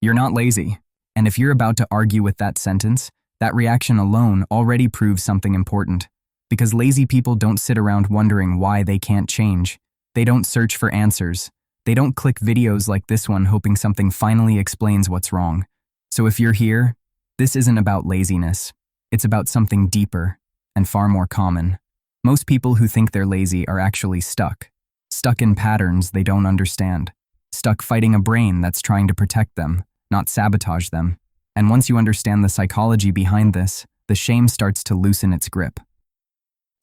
You're not lazy. And if you're about to argue with that sentence, that reaction alone already proves something important. Because lazy people don't sit around wondering why they can't change. They don't search for answers. They don't click videos like this one hoping something finally explains what's wrong. So if you're here, this isn't about laziness. It's about something deeper and far more common. Most people who think they're lazy are actually stuck. Stuck in patterns they don't understand. Stuck fighting a brain that's trying to protect them, not sabotage them. And once you understand the psychology behind this, the shame starts to loosen its grip.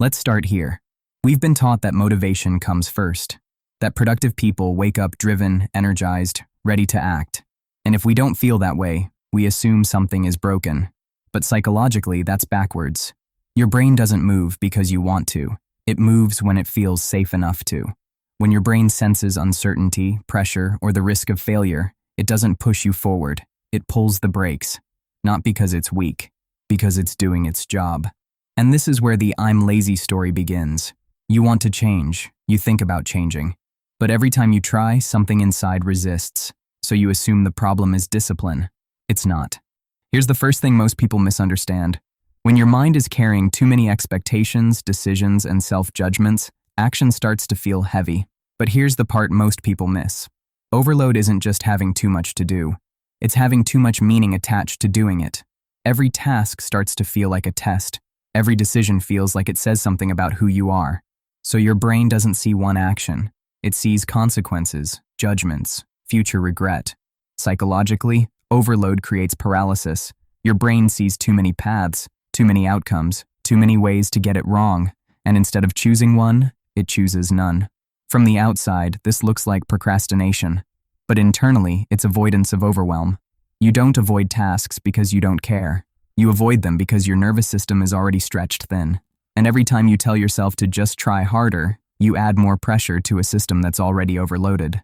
Let's start here. We've been taught that motivation comes first, that productive people wake up driven, energized, ready to act. And if we don't feel that way, we assume something is broken. But psychologically, that's backwards. Your brain doesn't move because you want to. It moves when it feels safe enough to. When your brain senses uncertainty, pressure, or the risk of failure, it doesn't push you forward. It pulls the brakes. Not because it's weak, because it's doing its job. And this is where the "I'm lazy" story begins. You want to change. You think about changing. But every time you try, something inside resists. So you assume the problem is discipline. It's not. Here's the first thing most people misunderstand. When your mind is carrying too many expectations, decisions, and self-judgments, action starts to feel heavy. But here's the part most people miss. Overload isn't just having too much to do. It's having too much meaning attached to doing it. Every task starts to feel like a test. Every decision feels like it says something about who you are. So your brain doesn't see one action. It sees consequences, judgments, future regret. Psychologically, overload creates paralysis. Your brain sees too many paths, too many outcomes, too many ways to get it wrong, and instead of choosing one, it chooses none. From the outside, this looks like procrastination, but internally, it's avoidance of overwhelm. You don't avoid tasks because you don't care. You avoid them because your nervous system is already stretched thin. And every time you tell yourself to just try harder, you add more pressure to a system that's already overloaded.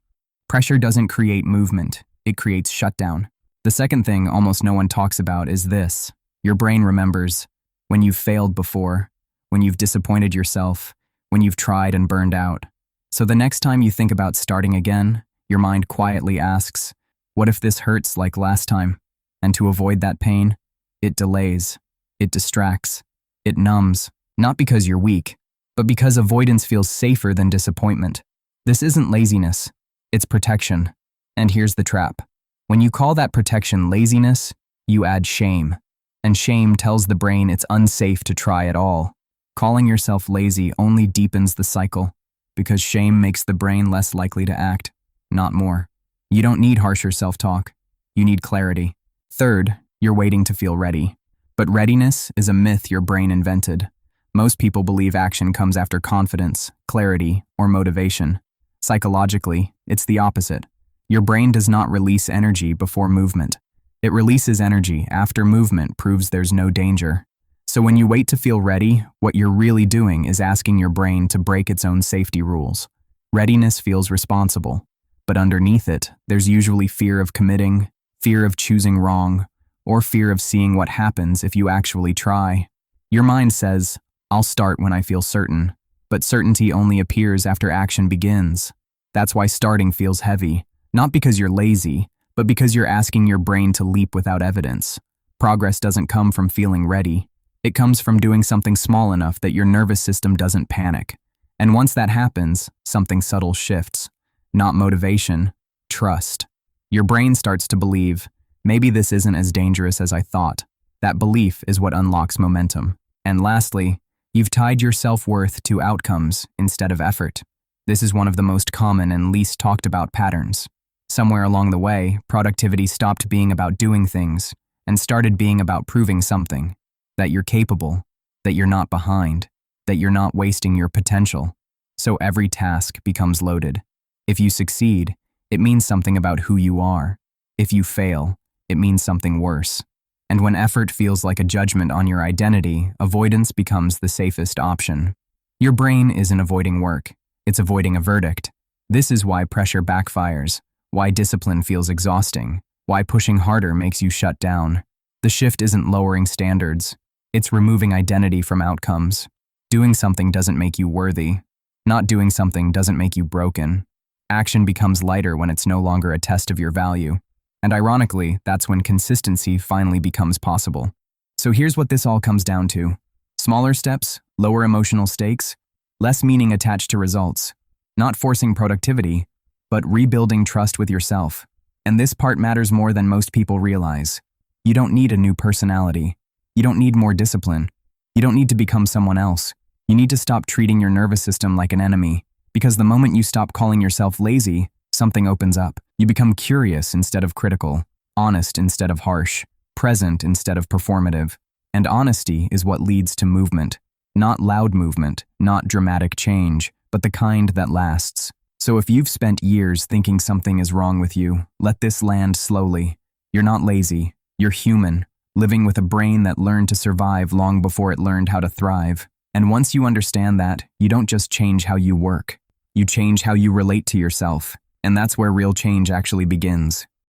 Pressure doesn't create movement, it creates shutdown. The second thing almost no one talks about is this. Your brain remembers when you've failed before, when you've disappointed yourself, when you've tried and burned out. So the next time you think about starting again, your mind quietly asks, what if this hurts like last time? And to avoid that pain, it delays, it distracts, it numbs, not because you're weak, but because avoidance feels safer than disappointment. This isn't laziness, it's protection. And here's the trap. When you call that protection laziness, you add shame. And shame tells the brain it's unsafe to try at all. Calling yourself lazy only deepens the cycle, because shame makes the brain less likely to act, not more. You don't need harsher self-talk. You need clarity. Third, you're waiting to feel ready. But readiness is a myth your brain invented. Most people believe action comes after confidence, clarity, or motivation. Psychologically, it's the opposite. Your brain does not release energy before movement. It releases energy after movement proves there's no danger. So when you wait to feel ready, what you're really doing is asking your brain to break its own safety rules. Readiness feels responsible, but underneath it, there's usually fear of committing, fear of choosing wrong, or fear of seeing what happens if you actually try. Your mind says, I'll start when I feel certain, but certainty only appears after action begins. That's why starting feels heavy, not because you're lazy, but because you're asking your brain to leap without evidence. Progress doesn't come from feeling ready. It comes from doing something small enough that your nervous system doesn't panic. And once that happens, something subtle shifts. Not motivation, trust. Your brain starts to believe, maybe this isn't as dangerous as I thought. That belief is what unlocks momentum. And lastly, you've tied your self-worth to outcomes instead of effort. This is one of the most common and least talked about patterns. Somewhere along the way, productivity stopped being about doing things and started being about proving something. That you're capable, that you're not behind, that you're not wasting your potential. So every task becomes loaded. If you succeed, it means something about who you are. If you fail, it means something worse. And when effort feels like a judgment on your identity, avoidance becomes the safest option. Your brain isn't avoiding work, it's avoiding a verdict. This is why pressure backfires, why discipline feels exhausting, why pushing harder makes you shut down. The shift isn't lowering standards, it's removing identity from outcomes. Doing something doesn't make you worthy. Not doing something doesn't make you broken. Action becomes lighter when it's no longer a test of your value. And ironically, that's when consistency finally becomes possible. So here's what this all comes down to. Smaller steps, lower emotional stakes, less meaning attached to results. Not forcing productivity, but rebuilding trust with yourself. And this part matters more than most people realize. You don't need a new personality. You don't need more discipline. You don't need to become someone else. You need to stop treating your nervous system like an enemy. Because the moment you stop calling yourself lazy, something opens up. You become curious instead of critical, honest instead of harsh, present instead of performative. And honesty is what leads to movement. Not loud movement, not dramatic change, but the kind that lasts. So if you've spent years thinking something is wrong with you, let this land slowly. You're not lazy. You're human, living with a brain that learned to survive long before it learned how to thrive. And once you understand that, you don't just change how you work. You change how you relate to yourself. And that's where real change actually begins.